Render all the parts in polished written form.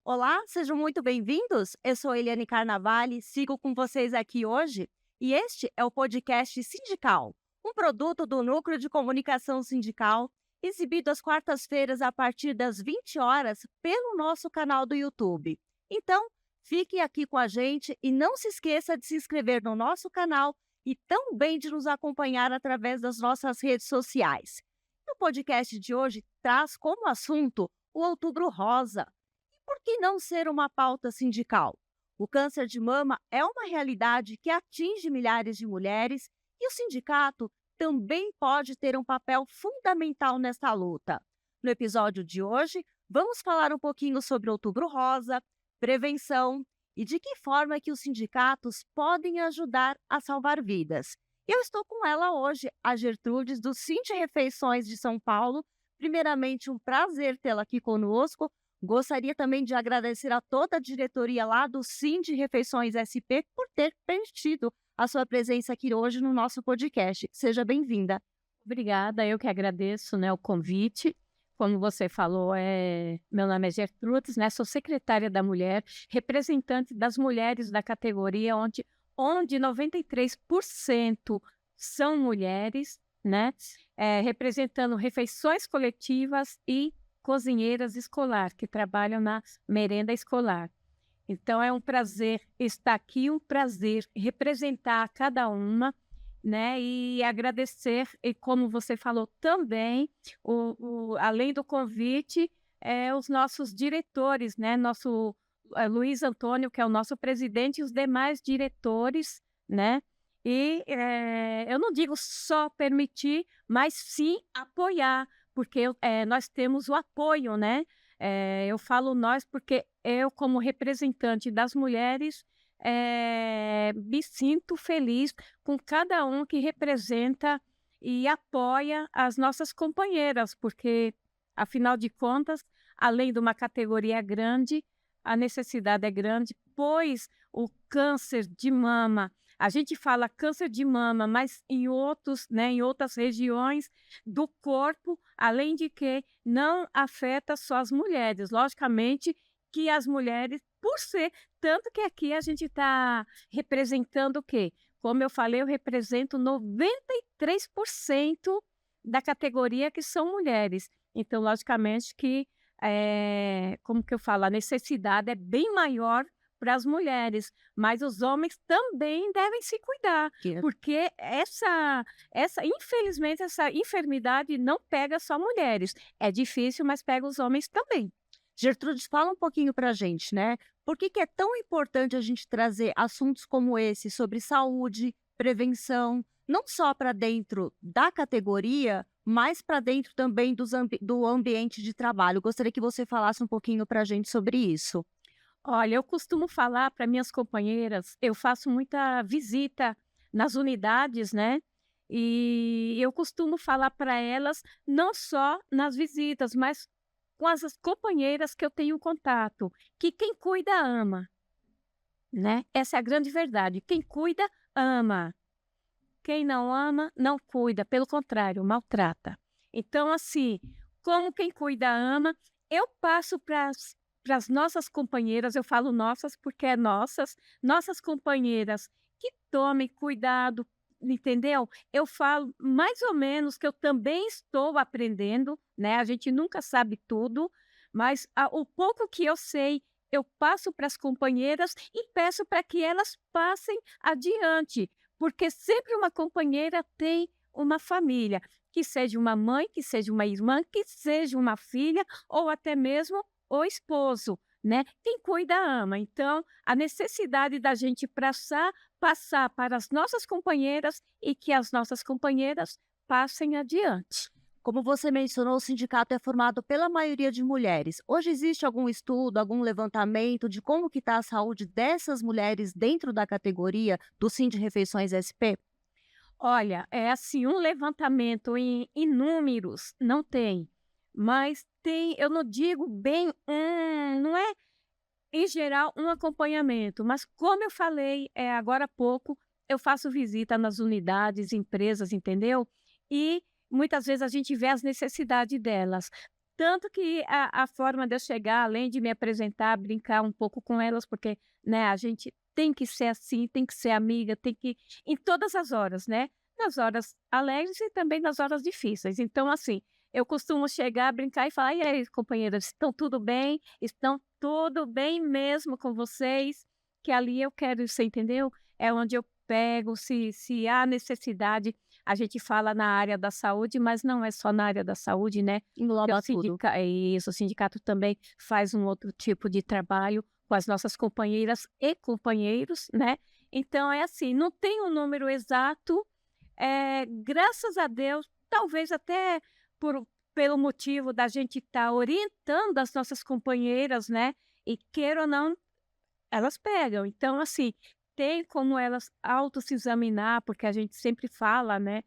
Olá, sejam muito bem-vindos. Eu sou Eliane Carnavale, sigo com vocês aqui hoje e este é o podcast Sindical, um produto do Núcleo de Comunicação Sindical, exibido às quartas-feiras a partir das 20 horas pelo nosso canal do YouTube. Então, fique aqui com a gente e não se esqueça de se inscrever no nosso canal e também de nos acompanhar através das nossas redes sociais. O podcast de hoje traz como assunto o Outubro Rosa. Por que não ser uma pauta sindical? O câncer de mama é uma realidade que atinge milhares de mulheres e o sindicato também pode ter um papel fundamental nessa luta. No episódio de hoje, vamos falar um pouquinho sobre Outubro Rosa, prevenção e de que forma que os sindicatos podem ajudar a salvar vidas. Eu estou com ela hoje, a Gertrudes, do Cinti Refeições de São Paulo. Primeiramente, um prazer tê-la aqui conosco. Gostaria também de agradecer a toda a diretoria lá do Cinti Refeições SP por ter permitido a sua presença aqui hoje no nosso podcast. Seja bem-vinda. Obrigada, eu que agradeço, o convite. Como você falou, meu nome é Gertrudes, sou secretária da Mulher, representante das mulheres da categoria, onde 93% são mulheres, representando refeições coletivas e cozinheiras escolar, que trabalham na merenda escolar. Então, é um prazer estar aqui, um prazer representar cada uma, e agradecer, e como você falou também, além do convite, os nossos diretores, nosso Luiz Antônio, que é o nosso presidente, e os demais diretores, e eu não digo só permitir, mas sim apoiar, porque nós temos o apoio, eu falo nós porque eu, como representante das mulheres, me sinto feliz com cada um que representa e apoia as nossas companheiras, porque, afinal de contas, além de uma categoria grande, a necessidade é grande, pois o câncer de mama, a gente fala câncer de mama, mas em outras regiões do corpo, além de que não afeta só as mulheres. Logicamente que as mulheres, por ser, tanto que aqui a gente está representando o quê? Como eu falei, eu represento 93% da categoria que são mulheres. Então, logicamente que, como que eu falo, a necessidade é bem maior para as mulheres, mas os homens também devem se cuidar, porque infelizmente, essa enfermidade não pega só mulheres. É difícil, mas pega os homens também. Gertrudes, fala um pouquinho para a gente, Por que é tão importante a gente trazer assuntos como esse sobre saúde, prevenção, não só para dentro da categoria, mas para dentro também do ambiente de trabalho? Gostaria que você falasse um pouquinho para a gente sobre isso. Olha, eu costumo falar para minhas companheiras, eu faço muita visita nas unidades, e eu costumo falar para elas, não só nas visitas, mas com as companheiras que eu tenho contato, que quem cuida ama, Essa é a grande verdade. Quem cuida, ama. Quem não ama, não cuida, pelo contrário, maltrata. Então, assim, como quem cuida ama, eu passo para as nossas companheiras, eu falo nossas porque é nossas companheiras, que tomem cuidado, entendeu? Eu falo mais ou menos que eu também estou aprendendo, A gente nunca sabe tudo, mas o pouco que eu sei, eu passo para as companheiras e peço para que elas passem adiante, porque sempre uma companheira tem uma família, que seja uma mãe, que seja uma irmã, que seja uma filha ou até mesmo o esposo, Quem cuida ama. Então, a necessidade da gente passar para as nossas companheiras e que as nossas companheiras passem adiante. Como você mencionou, o sindicato é formado pela maioria de mulheres. Hoje existe algum estudo, algum levantamento de como que está a saúde dessas mulheres dentro da categoria do Cinti Refeições SP? Olha, é assim, um levantamento em números não tem, mas tem, eu não digo bem, não é em geral um acompanhamento, mas como eu falei agora há pouco, eu faço visita nas unidades, empresas, entendeu? E muitas vezes a gente vê as necessidades delas. Tanto que a forma de eu chegar, além de me apresentar, brincar um pouco com elas, porque, né, a gente tem que ser assim, tem que ser amiga, tem que em todas as horas, né, nas horas alegres e também nas horas difíceis. Então, assim, eu costumo chegar, brincar e falar: "E aí, companheiras, estão tudo bem? Estão tudo bem mesmo com vocês?" Que ali eu quero, você entendeu? É onde eu pego, se há necessidade, a gente fala na área da saúde, mas não é só na área da saúde, né? Porque Engloba tudo. o sindicato também faz um outro tipo de trabalho com as nossas companheiras e companheiros, né? Então é assim, não tem um número exato, graças a Deus, talvez até por pelo motivo da gente estar orientando as nossas companheiras, né, e queira ou não, elas pegam. Então, assim, tem como elas auto se examinar, porque a gente sempre fala, né,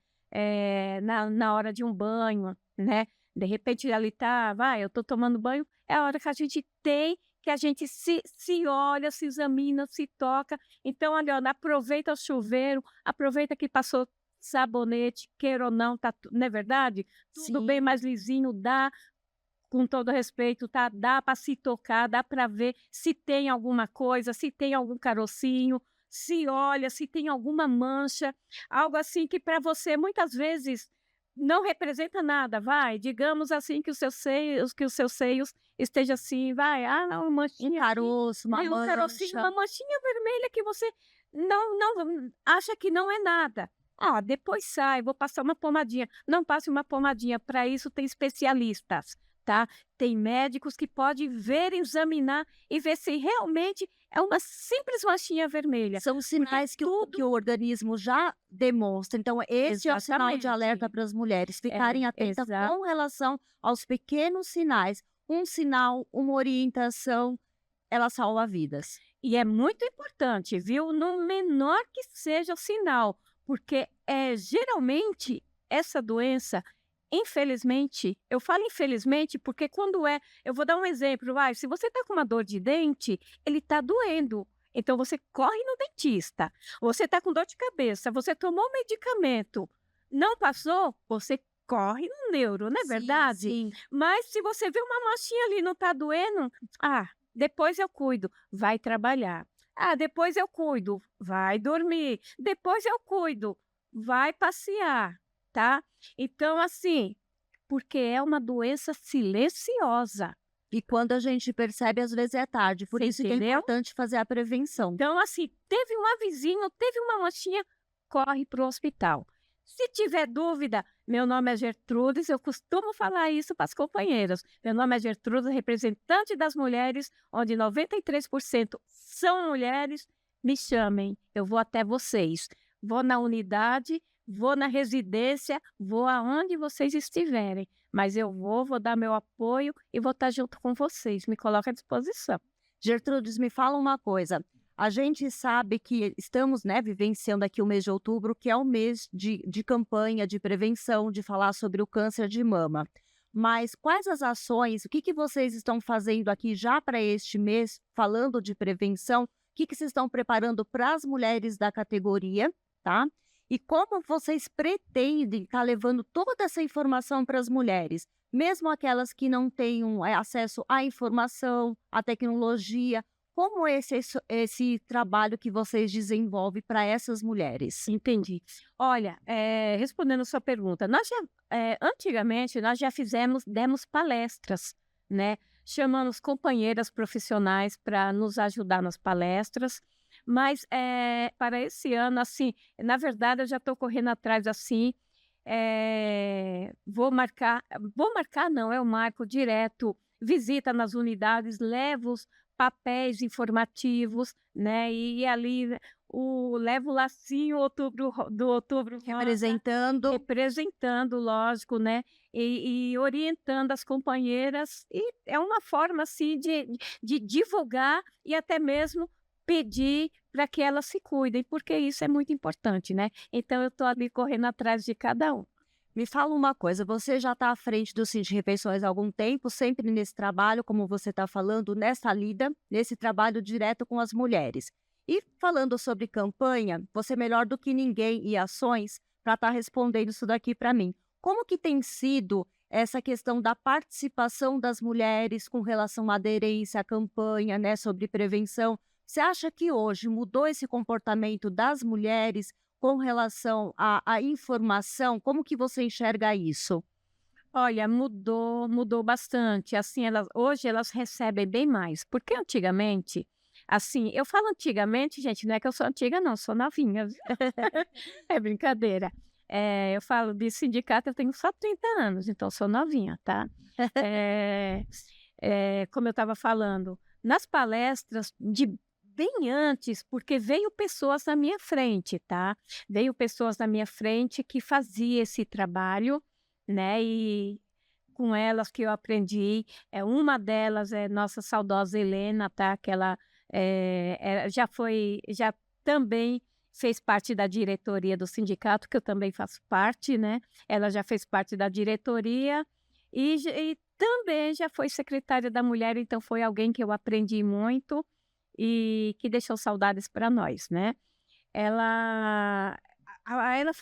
na hora de um banho, né, de repente ali tá, vai, eu tô tomando banho, é a hora que a gente tem que a gente se olha, se examina, se toca. Então, olha, ó, aproveita o chuveiro, aproveita que passou sabonete, queira ou não, tá, não é verdade? Tudo bem Sim. mais lisinho, dá com todo respeito, tá, dá para se tocar, dá para ver se tem alguma coisa, se tem algum carocinho, se olha, se tem alguma mancha, algo assim que para você muitas vezes não representa nada, vai, digamos assim que os seus seios esteja assim, vai, ah, não, Um manchinha aqui, caroço, uma aí um carocinho, mancha. uma manchinha vermelha que você não acha que não é nada. Ah, depois sai, vou passar uma pomadinha. Não passe uma pomadinha, para isso tem especialistas, tá? Tem médicos que podem ver, examinar e ver se realmente é uma simples manchinha vermelha, São porque sinais que tudo o organismo já demonstra. Então, esse é o sinal de alerta exatamente. para as mulheres ficarem atentas com relação aos pequenos sinais. Um sinal, uma orientação, ela salva vidas. E é muito importante, viu, no menor que seja o sinal, porque, geralmente essa doença, infelizmente, eu falo infelizmente, porque quando eu vou dar um exemplo, vai, se você está com uma dor de dente, ele está doendo, então você corre no dentista. Você está com dor de cabeça, você tomou medicamento, não passou, você corre no neuro, não é Sim, verdade? sim. Mas se você vê uma manchinha ali, não está doendo, ah, depois eu cuido. Vai trabalhar. Ah, depois eu cuido. Vai dormir. Depois eu cuido. Vai passear, tá? Então, assim, porque é uma doença silenciosa, E quando a gente percebe, às vezes é tarde. Por você isso que é entendeu? importante fazer a prevenção. Então, assim, teve um avizinho, teve uma manchinha, corre para o hospital. Se tiver dúvida, meu nome é Gertrudes, eu costumo falar isso para as companheiras. Meu nome é Gertrudes, representante das mulheres, onde 93% são mulheres. Me chamem, eu vou até vocês. Vou na unidade, vou na residência, vou aonde vocês estiverem. Mas eu vou dar meu apoio e vou estar junto com vocês. Me coloco à disposição. Gertrudes, me fala uma coisa. A gente sabe que estamos, né, vivenciando aqui o mês de outubro, que é o mês de campanha de prevenção, de falar sobre o câncer de mama. Mas quais as ações, o que, que vocês estão fazendo aqui já para este mês, falando de prevenção? O que, que vocês estão preparando para as mulheres da categoria, tá? E como vocês pretendem estar levando toda essa informação para as mulheres, mesmo aquelas que não tenham acesso à informação, à tecnologia, como esse trabalho que vocês desenvolvem para essas mulheres? Entendi. Olha, respondendo a sua pergunta, antigamente nós já demos palestras, né, chamamos companheiras profissionais para nos ajudar nas palestras, mas, para esse ano, assim, na verdade eu já estou correndo atrás, assim, vou marcar não, eu marco direto visita nas unidades, levo os papéis informativos, né, e ali levo o lacinho do Outubro Rosa, Representando. representando, lógico, né, e orientando as companheiras, e é uma forma, assim, de divulgar e até mesmo pedir para que elas se cuidem, porque isso é muito importante, né. Então eu estou ali correndo atrás de cada um. Me fala uma coisa, você já está à frente do Cindy Refeições há algum tempo, sempre nesse trabalho, como você está falando, nessa lida, nesse trabalho direto com as mulheres. E falando sobre campanha, você é melhor do que ninguém e ações para estar respondendo isso daqui para mim. Como que tem sido essa questão da participação das mulheres com relação à aderência à campanha, né, sobre prevenção. Você acha que hoje mudou esse comportamento das mulheres com relação à informação? Como que você enxerga isso? Olha, mudou bastante. Assim, hoje elas recebem bem mais, porque antigamente, assim, eu falo antigamente, gente, não é que eu sou antiga não, sou novinha, viu. É brincadeira. Eu falo de sindicato, eu tenho só 30 anos, então sou novinha, tá. Eh Como eu estava falando, nas palestras de bem antes, porque veio pessoas na minha frente, tá. Veio pessoas na minha frente que fazia esse trabalho, né, e com elas que eu aprendi. Uma delas é nossa saudosa Helena, tá, que ela já também fez parte da diretoria do sindicato, que eu também faço parte, né. Ela já fez parte da diretoria e também já foi secretária da mulher, então foi alguém que eu aprendi muito e que deixou saudades para nós, né. Ela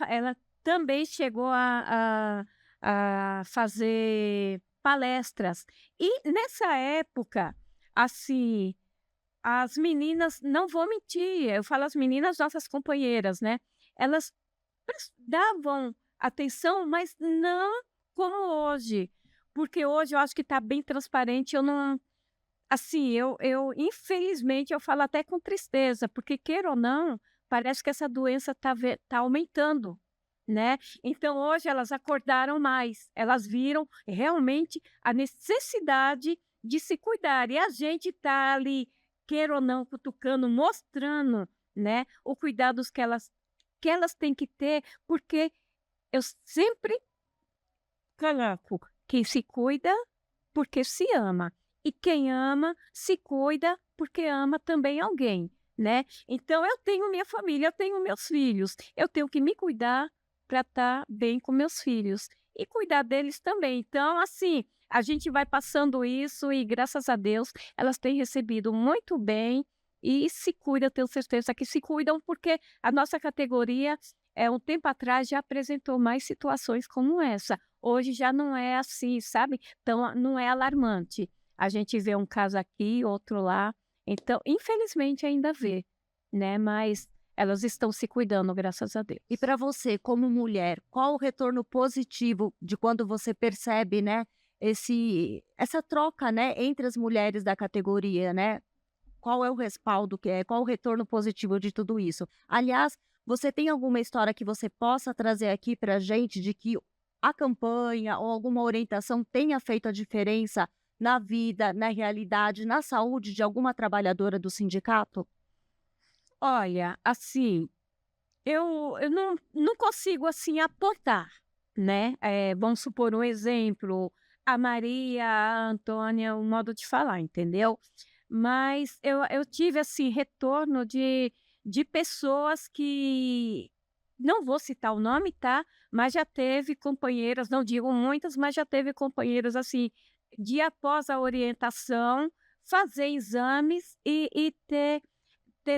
ela também chegou a fazer palestras. E nessa época, assim, as meninas, não vou mentir, eu falo as meninas, nossas companheiras, né, elas davam atenção, mas não como hoje, porque hoje eu acho que está bem transparente, eu não, assim, eu infelizmente eu falo até com tristeza, porque queira ou não, parece que essa doença tá aumentando, né. Então hoje elas acordaram mais, elas viram realmente a necessidade de se cuidar, e a gente tá ali, queira ou não, cutucando, mostrando, né, o cuidados que elas têm que ter, porque eu sempre coloco: quem se cuida, porque se ama. E quem ama, se cuida, porque ama também alguém, né. Então eu tenho minha família, eu tenho meus filhos, eu tenho que me cuidar para estar bem com meus filhos e cuidar deles também. Então, assim, a gente vai passando isso e graças a Deus elas têm recebido muito bem e se cuidam, tenho certeza que se cuidam, porque a nossa categoria, um tempo atrás já apresentou mais situações como essa. Hoje já não é assim, sabe, então não é alarmante. A gente vê um caso aqui, outro lá, então infelizmente ainda vê, né, mas elas estão se cuidando, graças a Deus. E para você, como mulher, qual o retorno positivo de quando você percebe, né, essa troca, né, entre as mulheres da categoria, né? Qual é o respaldo que é? Qual o retorno positivo de tudo isso? Aliás, você tem alguma história que você possa trazer aqui para a gente de que a campanha ou alguma orientação tenha feito a diferença na vida, na realidade, na saúde de alguma trabalhadora do sindicato? Olha, assim, eu não consigo, assim, apontar, né, vamos supor um exemplo, a Maria, a Antônia, o modo de falar, entendeu? Mas eu tive, assim, retorno de pessoas que não vou citar o nome, tá, mas já teve companheiras, não digo muitas, mas já teve companheiras, assim, de após a orientação, fazer exames e ter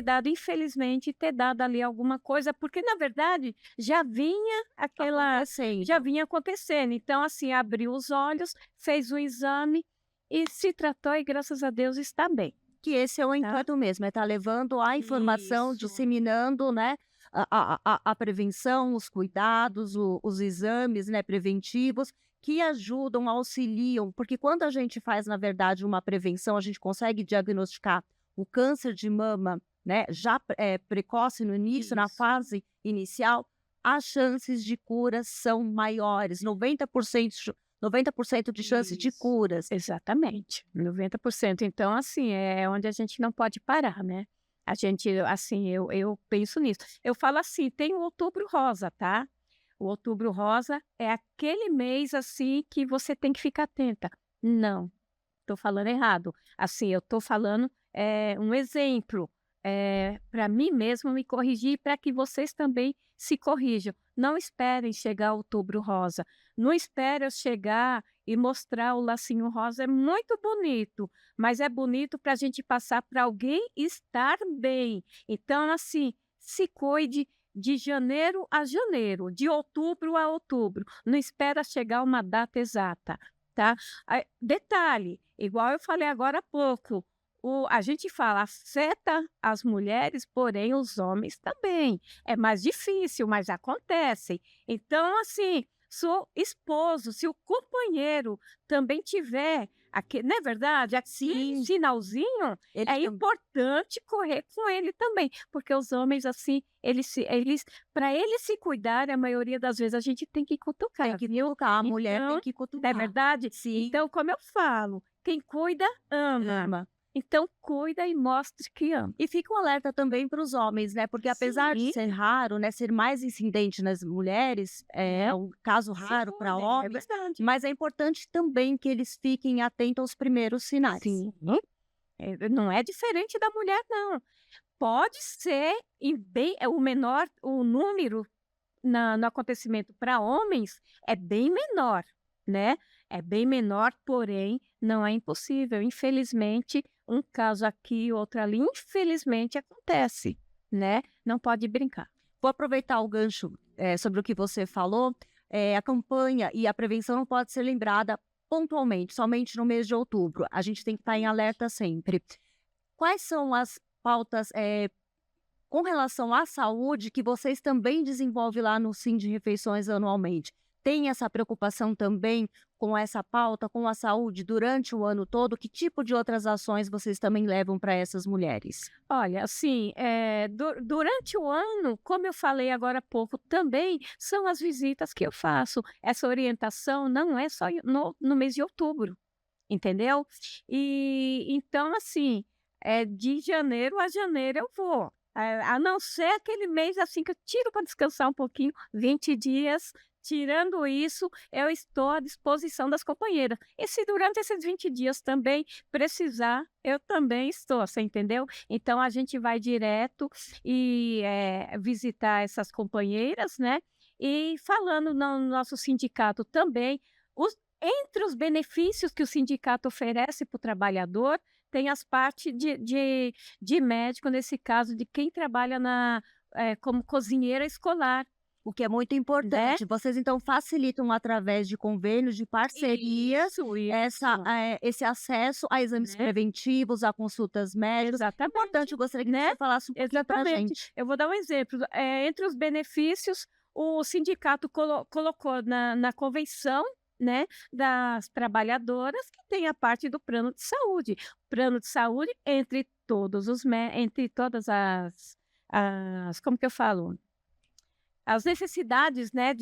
dado, infelizmente, ter dado ali alguma coisa, porque na verdade já Acontecendo. vinha acontecendo. Então, assim, abriu os olhos, fez o exame e se tratou e graças a Deus está bem, Que esse é o tá. intuito mesmo, é estar levando a informação, Isso. disseminando, né, a prevenção, os cuidados, os exames, né, preventivos, que ajudam, auxiliam, porque quando a gente faz, na verdade, uma prevenção, a gente consegue diagnosticar o câncer de mama, né, já precoce no início, na Isso. fase inicial, as chances de cura são maiores, 90% de chance de Isso. curas. Exatamente, 90%. Então, assim, é onde a gente não pode parar, né. A gente, assim, eu penso nisso. Eu falo assim, tem o Outubro Rosa, tá. O Outubro Rosa é aquele mês, assim, que você tem que ficar atenta. Não, estou falando errado. Assim, eu estou falando, um exemplo, para mim mesma me corrigir, para que vocês também se corrijam. Não esperem chegar Outubro Rosa. Não espere eu chegar e mostrar o lacinho rosa. É muito bonito, mas é bonito para a gente passar para alguém estar bem. Então, assim, se cuide, de janeiro a janeiro, de outubro a outubro. Não espera chegar uma data exata, tá? Detalhe, igual eu falei agora há pouco, a gente fala afeta as mulheres, porém os homens também. É mais difícil, mas acontece. Então, assim, se o esposo, se o companheiro também tiver, não é verdade? Aquele sinalzinho, Ele é tam- importante correr com ele também, porque os homens, assim, para eles se cuidarem, a maioria das vezes a gente tem que cutucar, tem que viu? cutucar, a mulher tem Então, que não é cutucar. verdade? Sim, Então, como eu falo, quem cuida, ama. ama. Então, cuida e mostre que ama. E fica um alerta também para os homens, né? Porque apesar de Sim. ser raro, né, ser mais incidente nas mulheres, é um caso raro Sim, para é homens, verdade. mas é importante também que eles fiquem atentos aos primeiros sinais. Sim. Não é diferente da mulher, não. Pode ser o menor, o número no acontecimento para homens é bem menor, né? É bem menor, porém, não é impossível. Infelizmente, um caso aqui, outro ali, infelizmente acontece, né? Não pode brincar. Vou aproveitar o gancho sobre o que você falou. A campanha e a prevenção não pode ser lembrada pontualmente, somente no mês de outubro. A gente tem que estar em alerta sempre. Quais são as pautas com relação à saúde que vocês também desenvolvem lá no Sim de Refeições anualmente? Tem essa preocupação também com essa pauta, com a saúde durante o ano todo? Que tipo de outras ações vocês também levam para essas mulheres? Olha, assim, durante o ano, como eu falei agora há pouco, também são as visitas que eu faço. Essa orientação não é só no mês de outubro, entendeu? E então, assim, de janeiro a janeiro eu vou. A não ser aquele mês assim que eu tiro para descansar um pouquinho, 20 dias. Tirando isso, eu estou à disposição das companheiras. E se durante esses 20 dias também precisar, eu também estou, você entendeu? Então a gente vai direto e visitar essas companheiras, né? E falando no nosso sindicato também, entre os benefícios que o sindicato oferece para o trabalhador, tem as partes de médico, nesse caso, de quem trabalha como cozinheira escolar. O que é muito importante. Vocês, então, facilitam através de convênios, de parcerias, Isso. esse acesso a exames preventivos, a consultas médicas. Exatamente. Importante, eu gostaria que você falasse um pouquinho para a gente. Eu vou dar um exemplo. Entre os benefícios, o sindicato colocou na convenção, né, das trabalhadoras, que tem a parte do plano de saúde. Plano de saúde entre todas como que eu falo? As necessidades, né,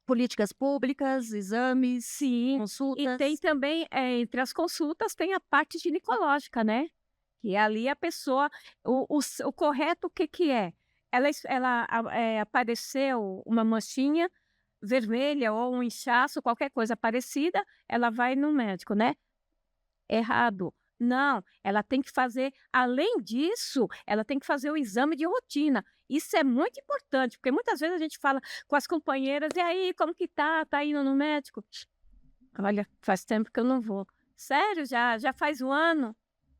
Políticas públicas, exames, sim, consultas. e tem também, entre as consultas, tem a parte ginecológica, né? Que ali a pessoa, o correto, o que que é? Apareceu uma manchinha vermelha ou um inchaço, qualquer coisa parecida, ela vai no médico, né? Errado. Não, ela tem que fazer, além disso, ela tem que fazer o exame de rotina. Isso é muito importante, porque muitas vezes a gente fala com as companheiras, e aí, como que tá? Tá indo no médico? Olha, faz tempo que eu não vou. Sério, já faz um ano?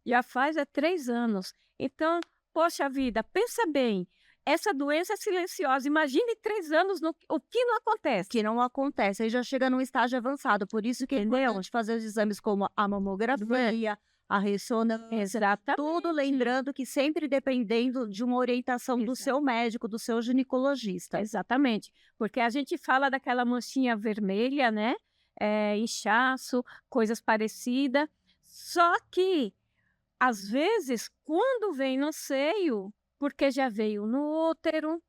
Já faz 3 anos. Então, poxa vida, pensa bem, essa doença é silenciosa. Imagine 3 anos o que não acontece. Que não acontece, aí já chega num estágio avançado. Por isso que é importante fazer os exames como a mamografia, a ressonância, Exatamente. tudo lembrando que sempre dependendo de uma orientação do seu médico, do seu ginecologista. Exatamente, porque a gente fala daquela manchinha vermelha, né? Inchaço, coisas parecidas. Só que, às vezes, quando vem no seio, porque já veio no útero,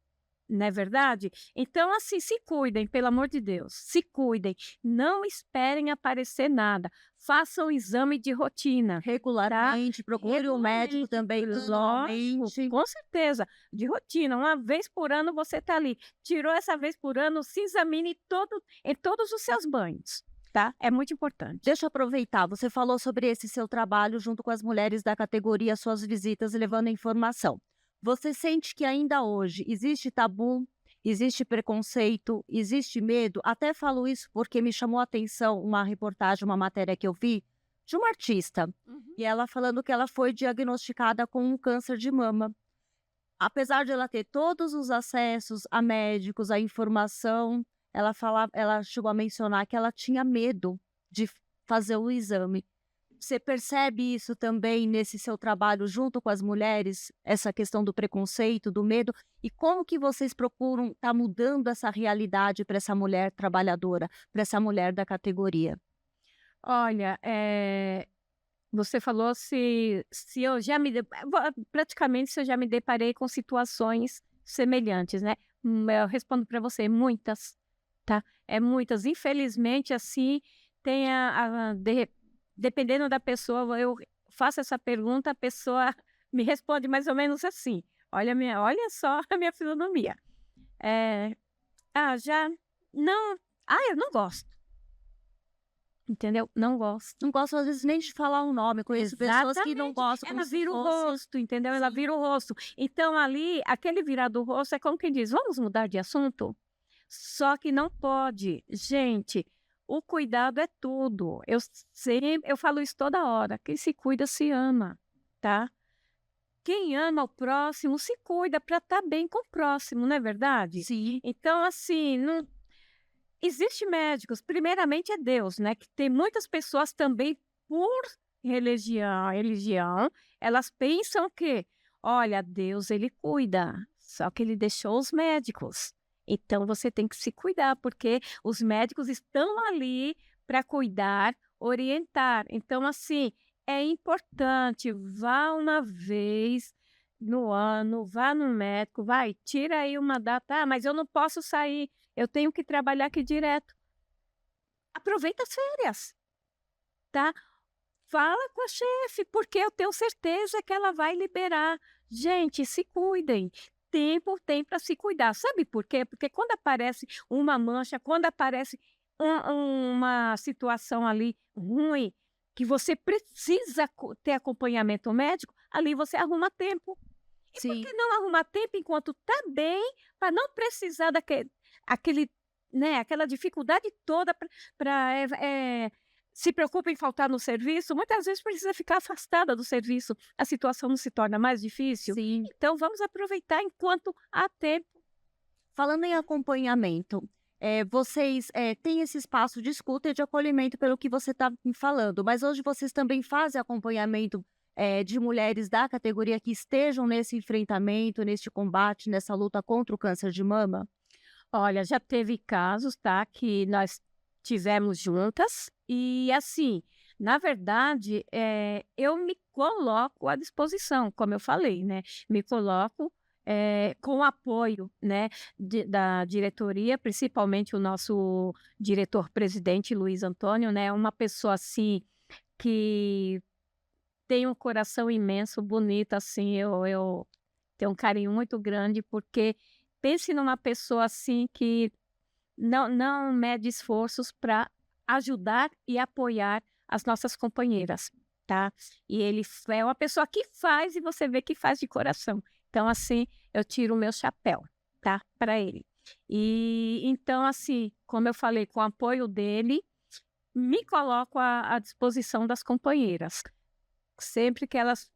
não é verdade? Então, assim, se cuidem, pelo amor de Deus, se cuidem. Não esperem aparecer nada. Façam o exame de rotina. Regularmente, procure um médico também, Lógico, com certeza, de rotina. Uma vez por ano você está ali. Tirou essa vez por ano, se examine em todos os seus banhos, tá? É muito importante. Deixa eu aproveitar, você falou sobre esse seu trabalho junto com as mulheres da categoria, suas visitas levando informação. Você sente que ainda hoje existe tabu, existe preconceito, existe medo? Até falo isso porque me chamou a atenção uma reportagem, uma matéria que eu vi de uma artista. E ela falando que ela foi diagnosticada com um câncer de mama. apesar de ela ter todos os acessos a médicos, a informação, ela chegou a mencionar que ela tinha medo de fazer o exame. Você percebe isso também nesse seu trabalho junto com as mulheres, essa questão do preconceito, do medo? E como que vocês procuram estar mudando essa realidade para essa mulher trabalhadora, para essa mulher da categoria? Olha, você falou se eu já praticamente se eu já me deparei com situações semelhantes, né. Eu respondo para você, muitas, tá. É muitas. Infelizmente, assim, tem dependendo da pessoa, eu faço essa pergunta, a pessoa me responde mais ou menos assim: olha só a minha fisionomia. Já não, eu não gosto", entendeu? Não gosto. Não gosto às vezes nem de falar o nome, conheço pessoas que não Exatamente. gostam como Ela se vira o fosse rosto, entendeu? Ela sim, vira o rosto. Então ali, aquele virar do rosto é como quem diz: "Vamos mudar de assunto?". Só que não pode. Gente, o cuidado é tudo. Eu falo isso toda hora, quem se cuida se ama, tá? Quem ama o próximo se cuida para estar bem com o próximo, não é verdade? sim, Então assim, não existe médicos, primeiramente é Deus, né, que tem muitas pessoas também por religião, elas pensam que: "Olha, Deus ele cuida, só que ele deixou os médicos, então você tem que se cuidar, porque os médicos estão ali para cuidar, orientar". Então, assim, é importante, vá uma vez no ano, vá no médico, vai, tira aí uma data: "Ah, mas eu não posso sair, eu tenho que trabalhar aqui direto". Aproveita as férias, tá? Fala com a chefe, porque eu tenho certeza que ela vai liberar. Gente, se cuidem. Tempo tem para se cuidar. Sabe por quê? Porque quando aparece uma mancha, quando aparece uma situação ali ruim, que você precisa ter acompanhamento médico, ali você arruma tempo. E por sim. que não arrumar tempo enquanto está bem, para não precisar aquele, né, aquela dificuldade toda para se preocupa em faltar no serviço, muitas vezes precisa ficar afastada do serviço, a situação não se torna mais difícil? Sim. Então vamos aproveitar enquanto há tempo. Falando em acompanhamento, vocês, têm esse espaço de escuta e de acolhimento pelo que você está me falando, mas hoje vocês também fazem acompanhamento, de mulheres da categoria que estejam nesse enfrentamento, neste combate, nessa luta contra o câncer de mama? Olha, já teve casos, tá, que nós tivemos juntas e, assim, na verdade, eu me coloco à disposição, como eu falei, né, me coloco, com o apoio, né, da diretoria, principalmente o nosso diretor-presidente Luiz Antônio, né, uma pessoa, assim, que tem um coração imenso, bonito, assim, eu tenho um carinho muito grande, porque pense numa pessoa, assim, que não mede esforços para ajudar e apoiar as nossas companheiras, tá. E ele é uma pessoa que faz e você vê que faz de coração. Então, assim, eu tiro o meu chapéu, tá, para ele. E então, assim, como eu falei, com o apoio dele, me coloco à disposição das companheiras. Sempre que elas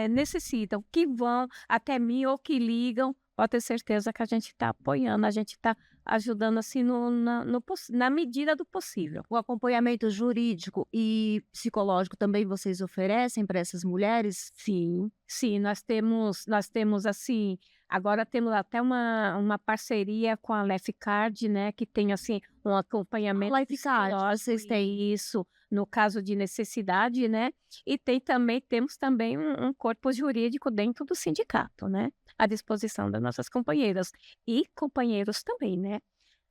necessitam, que vão até mim ou que ligam, pode ter certeza que a gente está apoiando, a gente está ajudando, assim, na medida do possível. O acompanhamento jurídico e psicológico também vocês oferecem para essas mulheres? Sim, sim, nós temos, assim, agora temos até uma parceria com a Lefcard, né, que tem, assim, um acompanhamento Lifecard, psicológico, vocês têm. isso, no caso de necessidade, né, e temos também um corpo jurídico dentro do sindicato, né, à disposição das nossas companheiras e companheiros também, né.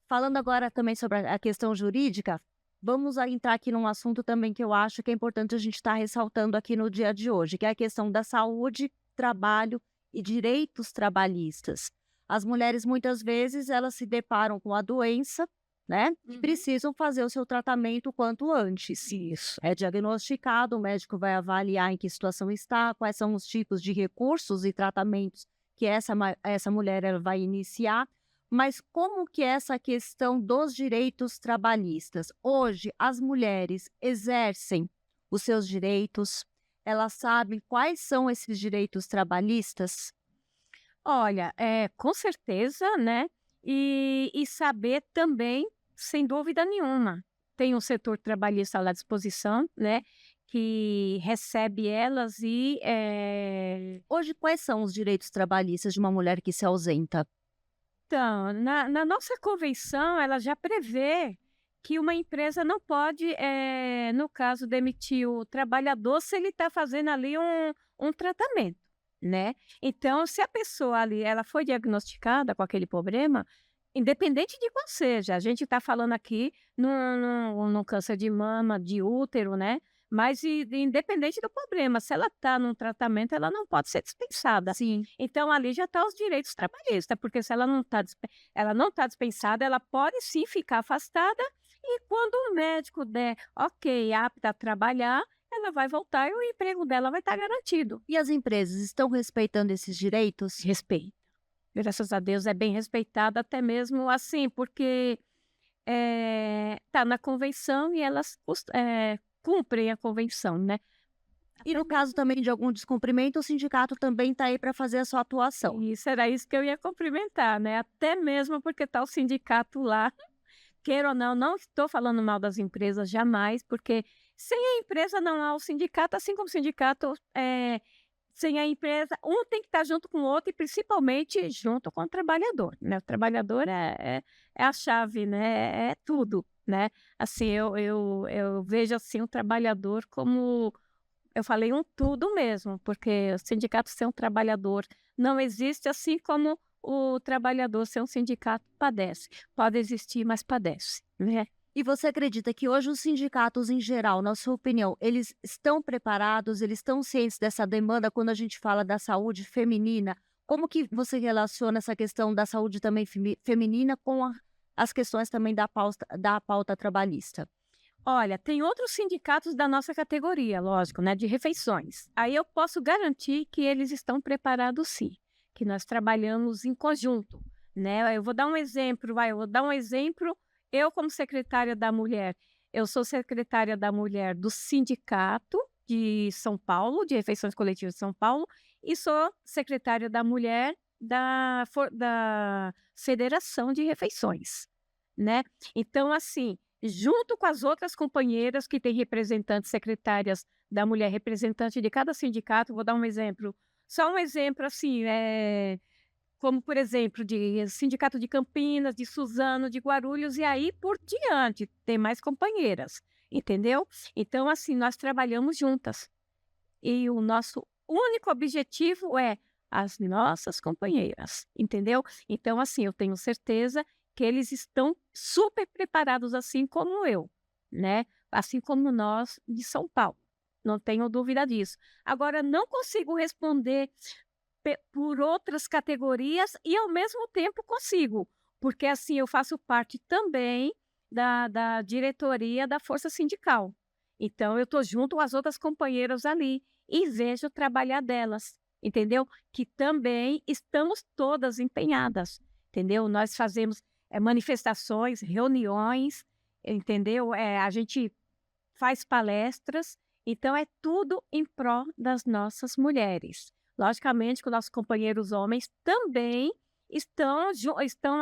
Falando agora também sobre a questão jurídica, vamos entrar aqui num assunto também que eu acho que é importante a gente estar ressaltando aqui no dia de hoje, que é a questão da saúde, trabalho e direitos trabalhistas. As mulheres muitas vezes elas se deparam com a doença, né? E Uhum. precisam fazer o seu tratamento o quanto antes. Isso. É diagnosticado, o médico vai avaliar em que situação está, quais são os tipos de recursos e tratamentos que essa mulher ela vai iniciar. Mas como que é essa questão dos direitos trabalhistas? Hoje, as mulheres exercem os seus direitos, elas sabem quais são esses direitos trabalhistas? Olha, com certeza, né, e saber também, sem dúvida nenhuma, tem um setor trabalhista lá à disposição, né, que recebe elas e, Hoje, quais são os direitos trabalhistas de uma mulher que se ausenta? então, na nossa convenção, ela já prevê que uma empresa não pode, no caso, demitir o trabalhador se ele está fazendo ali um tratamento, né. Então, se a pessoa ali, ela foi diagnosticada com aquele problema, independente de qual seja, a gente está falando aqui num câncer de mama, de útero, né, mas independente do problema, se ela está num tratamento, ela não pode ser dispensada. Sim. Então ali já está os direitos trabalhistas, porque se ela não está dispensada, ela pode sim ficar afastada e quando o médico der ok, apta a trabalhar, ela vai voltar e o emprego dela vai estar garantido. E as empresas estão respeitando esses direitos? Respeito. Graças a Deus é bem respeitado, até mesmo assim, porque tá na convenção e elas cumprem a convenção, né. E Até no caso também de algum descumprimento, o sindicato também está aí para fazer a sua atuação. isso, era isso que eu ia cumprimentar, né, até mesmo porque está o sindicato lá, queira ou não, não estou falando mal das empresas jamais, porque sem a empresa não há o sindicato, assim como o sindicato, sem a empresa, um tem que estar junto com o outro e principalmente junto com o trabalhador, né, o trabalhador é a chave, né, é tudo, né. Assim, eu vejo, assim, o trabalhador como eu falei um tudo mesmo, porque o sindicato ser um trabalhador não existe, assim como o trabalhador ser um sindicato padece. Pode existir, mas padece, né. E você acredita que hoje os sindicatos em geral, na sua opinião, eles estão preparados, eles estão cientes dessa demanda quando a gente fala da saúde feminina? Como que você relaciona essa questão da saúde também feminina com as questões também da pauta trabalhista? Olha, tem outros sindicatos da nossa categoria, lógico, né, de refeições. Aí eu posso garantir que eles estão preparados sim, que nós trabalhamos em conjunto, né. Eu vou dar um exemplo, eu vou dar um exemplo, eu como secretária da mulher, eu sou secretária da mulher do sindicato de São Paulo, de refeições coletivas de São Paulo, e sou secretária da mulher da Federação de Refeições, né. Então assim, junto com as outras companheiras que têm representantes, secretárias da mulher, representante de cada sindicato, vou dar um exemplo, só um exemplo assim, como por exemplo de sindicato de Campinas, de Suzano, de Guarulhos e aí por diante, tem mais companheiras, entendeu? Então assim, nós trabalhamos juntas e o nosso único objetivo é as nossas companheiras, entendeu? Então, assim, eu tenho certeza que eles estão super preparados, assim como eu, né? Assim como nós de São Paulo. Não tenho dúvida disso. Agora, não consigo responder por outras categorias e ao mesmo tempo consigo, porque assim eu faço parte também da diretoria da Força Sindical. Então eu estou junto com as outras companheiras ali e vejo o trabalhar delas, entendeu? Que também estamos todas empenhadas, entendeu? Nós fazemos manifestações, reuniões, entendeu? A gente faz palestras, então é tudo em prol das nossas mulheres. Logicamente que os nossos companheiros homens também estão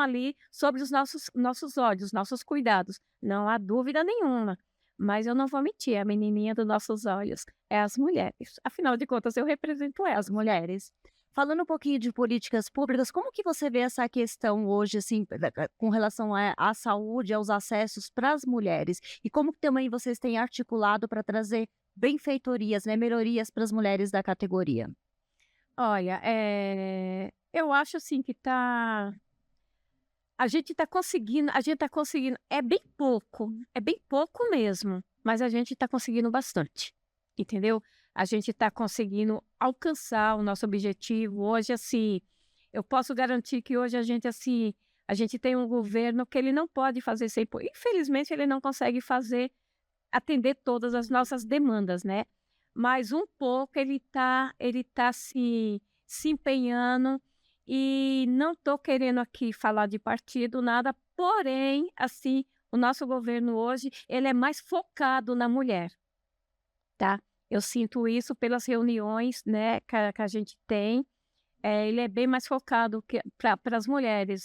ali sobre os nossos olhos, nossos cuidados, não há dúvida nenhuma. Mas eu não vou mentir, a menininha dos nossos olhos é as mulheres. Afinal de contas, eu represento elas, mulheres. Falando um pouquinho de políticas públicas, como que você vê essa questão hoje, assim, com relação à saúde, aos acessos para as mulheres? E como que também vocês têm articulado para trazer benfeitorias, né, melhorias para as mulheres da categoria? Olha, eu acho assim que a gente está conseguindo, é bem pouco mesmo, mas a gente está conseguindo bastante, entendeu? A gente está conseguindo alcançar o nosso objetivo. Hoje, assim, eu posso garantir que hoje assim, a gente tem um governo que ele não pode fazer infelizmente ele não consegue atender todas as nossas demandas, né? Mas um pouco ele tá se empenhando e não estou querendo aqui falar de partido, nada, porém, assim, o nosso governo hoje, ele é mais focado na mulher, tá? Eu sinto isso pelas reuniões, né, que a gente tem. ele é bem mais focado para as mulheres.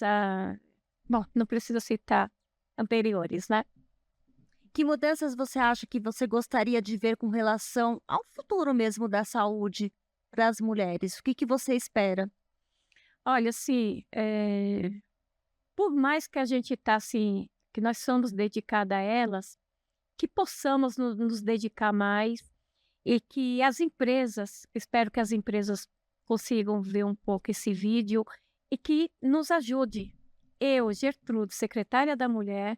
Bom, não precisa citar anteriores, né? Que mudanças você acha que você gostaria de ver com relação ao futuro mesmo da saúde para as mulheres? O que você espera? Olha, assim, por mais que a gente tá assim, que nós somos dedicada a elas, que possamos nos dedicar mais e que as empresas, espero que as empresas consigam ver um pouco esse vídeo e que nos ajude. Eu, Gertrude, secretária da Mulher,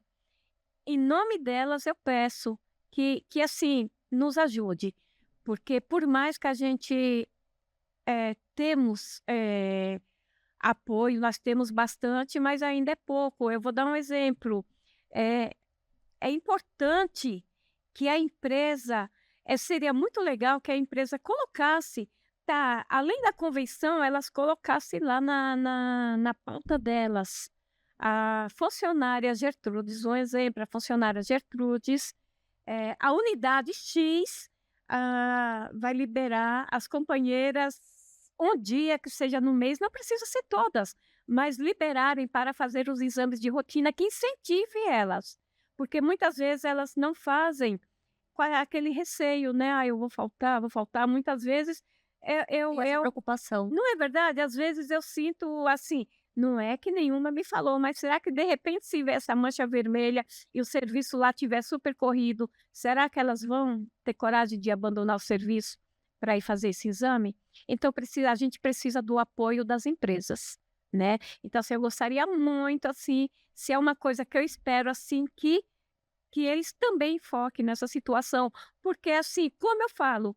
em nome delas eu peço que assim, nos ajude, porque por mais que a gente temos apoio, nós temos bastante, mas ainda é pouco. Eu vou dar um exemplo. É, é importante que a empresa, seria muito legal que a empresa colocasse, tá, além da convenção, elas colocassem lá na pauta delas. A funcionária Gertrudes, um exemplo, a funcionária Gertrudes, a unidade X vai liberar as companheiras um dia que seja no mês, não precisa ser todas, mas liberarem para fazer os exames de rotina que incentive elas, porque muitas vezes elas não fazem com aquele receio, né? Ah, eu vou faltar, vou faltar. Muitas vezes Tem essa preocupação. não é verdade? Às vezes eu sinto assim, não é que nenhuma me falou, mas será que de repente se vier essa mancha vermelha e o serviço lá tiver super corrido, será que elas vão ter coragem de abandonar o serviço para ir fazer esse exame? Então a gente precisa do apoio das empresas, né? Então, assim, eu gostaria muito, assim, se é uma coisa que eu espero, assim, que eles também foquem nessa situação, porque, assim, como eu falo,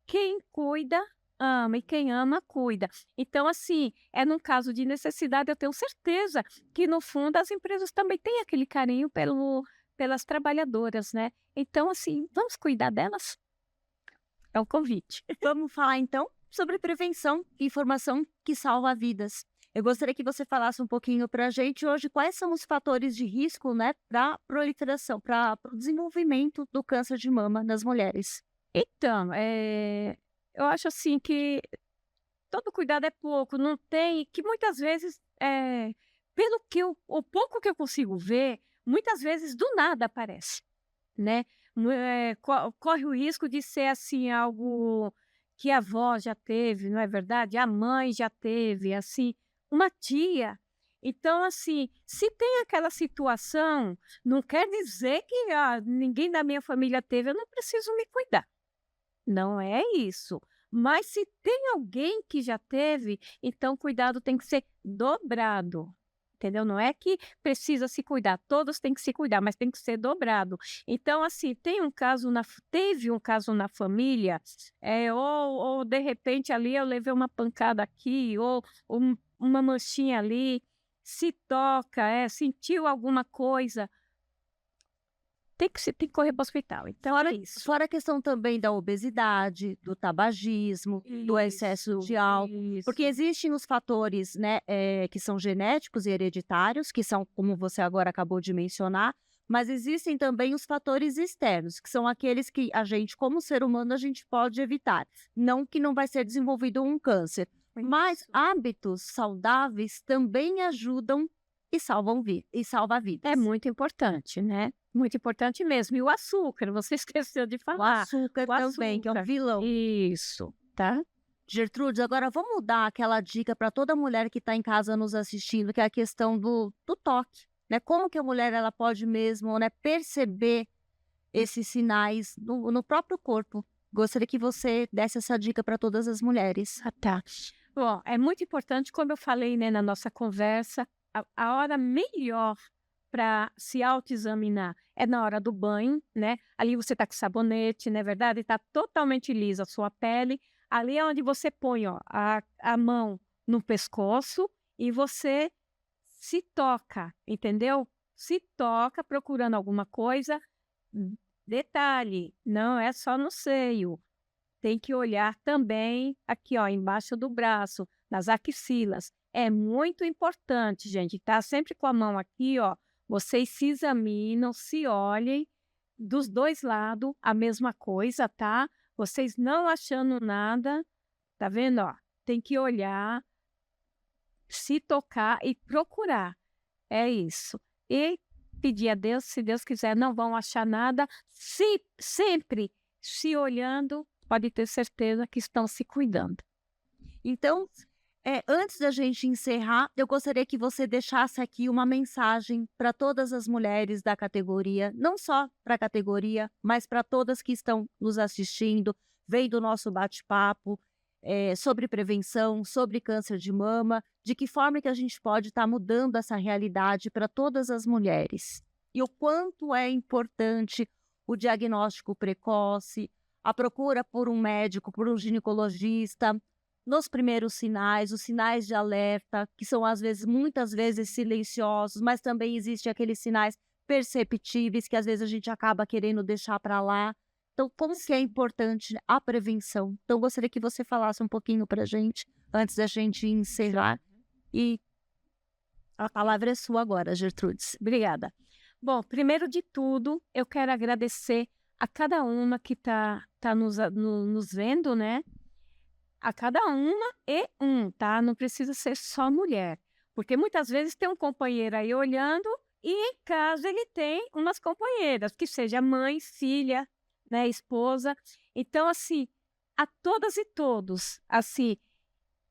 quem cuida, ama, e quem ama, cuida. Então, assim, num caso de necessidade, eu tenho certeza que, no fundo, as empresas também têm aquele carinho pelas trabalhadoras, né? Então, assim, vamos cuidar delas? É um convite. Vamos falar então sobre prevenção e informação que salva vidas. Eu gostaria que você falasse um pouquinho para a gente hoje quais são os fatores de risco, né, para proliferação, para o desenvolvimento do câncer de mama nas mulheres. Então, eu acho assim que todo cuidado é pouco, não tem que muitas vezes, pelo que o pouco que eu consigo ver, muitas vezes do nada aparece, né. Corre o risco de ser, assim, algo que a avó já teve, não é verdade? A mãe já teve, assim, uma tia. Então, assim, se tem aquela situação, não quer dizer que, ninguém da minha família teve, eu não preciso me cuidar. Não é isso. Mas se tem alguém que já teve, então o cuidado tem que ser dobrado, entendeu? Não é que precisa se cuidar, todos têm que se cuidar, mas tem que ser dobrado. Então, assim, teve um caso na família, ou de repente ali eu levei uma pancada aqui, ou uma manchinha ali, se toca, sentiu alguma coisa, tem que correr para o hospital. Então, é isso. Fora a questão também da obesidade, do tabagismo, do excesso de álcool, porque existem os fatores, né, que são genéticos e hereditários, que são, como você agora acabou de mencionar, mas existem também os fatores externos, que são aqueles que a gente, como ser humano, a gente pode evitar. Não que não vai ser desenvolvido um câncer, mas hábitos saudáveis também ajudam e salvam vidas. É muito importante, né? Muito importante mesmo. E o açúcar, você esqueceu de O falar. açúcar também, que é um vilão. Isso, tá? Gertrudes, agora vamos dar aquela dica para toda mulher que está em casa nos assistindo, que é a questão do toque, né? Como que a mulher ela pode mesmo, né, perceber esses sinais no próprio corpo? Gostaria que você desse essa dica para todas as mulheres. Ah, tá. Bom, é muito importante, como eu falei, né, na nossa conversa, a hora melhor para se autoexaminar é na hora do banho, né? Ali você tá com sabonete, não é verdade? Está totalmente lisa a sua pele. Ali é onde você põe, ó, a mão no pescoço e você se toca, entendeu? Se toca procurando alguma coisa. Detalhe, não é só no seio. Tem que olhar também aqui, ó, embaixo do braço, nas axilas. É muito importante, gente, tá sempre com a mão aqui, ó. Vocês se examinam, se olhem dos dois lados, a mesma coisa, tá? Vocês não achando nada, tá vendo, ó? tem que olhar, se tocar e procurar. É isso. E pedir a Deus, se Deus quiser, não vão achar nada. Sempre se olhando, pode ter certeza que estão se cuidando. Então, antes da gente encerrar, eu gostaria que você deixasse aqui uma mensagem para todas as mulheres da categoria, não só para a categoria, mas para todas que estão nos assistindo, vendo o nosso bate-papo sobre prevenção, sobre câncer de mama, de que forma que a gente pode estar mudando essa realidade para todas as mulheres. E o quanto é importante o diagnóstico precoce, a procura por um médico, por um ginecologista, nos primeiros sinais, os sinais de alerta, que são muitas vezes silenciosos, mas também existem aqueles sinais perceptíveis que às vezes a gente acaba querendo deixar para lá. Então, como que é importante a prevenção? Então, gostaria que você falasse um pouquinho para a gente, antes da gente encerrar. E a palavra é sua agora, Gertrudes. Obrigada. Bom, primeiro de tudo, eu quero agradecer a cada uma que tá nos vendo, né? A cada uma e tá? Não precisa ser só mulher. Porque muitas vezes tem um companheiro aí olhando e em casa ele tem umas companheiras, que seja mãe, filha, né, esposa. Então, assim, a todas e todos, assim,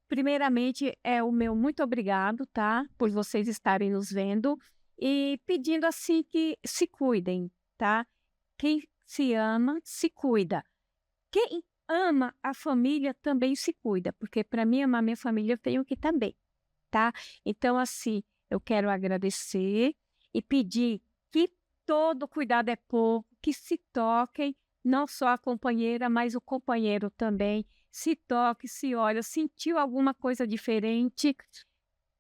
primeiramente é o meu muito obrigado, tá? Por vocês estarem nos vendo e pedindo, assim, que se cuidem, tá? Quem se ama, se cuida. Quem ama a família também se cuida, porque para mim amar minha família eu tenho que também, tá? Então, assim, eu quero agradecer e pedir que todo cuidado é pouco, que se toquem, não só a companheira, mas o companheiro também, se toque, se olha, sentiu alguma coisa diferente,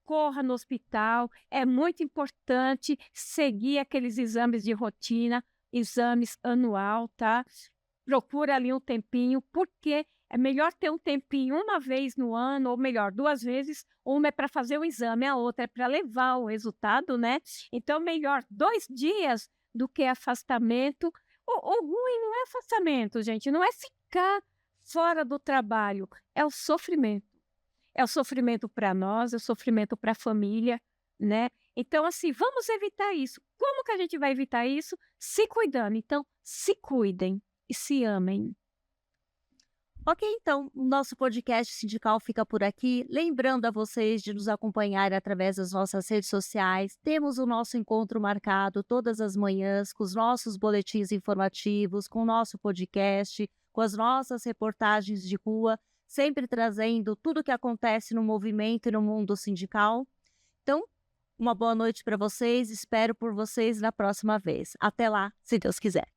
corra no hospital, é muito importante seguir aqueles exames de rotina, exames anual, tá? Procura ali um tempinho, porque é melhor ter um tempinho uma vez no ano, ou melhor, 2 vezes. Uma é para fazer o exame, a outra é para levar o resultado, né? Então, melhor 2 dias do que afastamento. O ruim não é afastamento, gente, não é ficar fora do trabalho, é o sofrimento. É o sofrimento para nós, é o sofrimento para a família, né? Então, assim, vamos evitar isso. Como que a gente vai evitar isso? Se cuidando. Então, se cuidem e se amem. Ok, então, o nosso podcast sindical fica por aqui. Lembrando a vocês de nos acompanhar através das nossas redes sociais. Temos o nosso encontro marcado todas as manhãs, com os nossos boletins informativos, com o nosso podcast, com as nossas reportagens de rua, sempre trazendo tudo o que acontece no movimento e no mundo sindical. Então, uma boa noite para vocês. Espero por vocês na próxima vez. Até lá, se Deus quiser.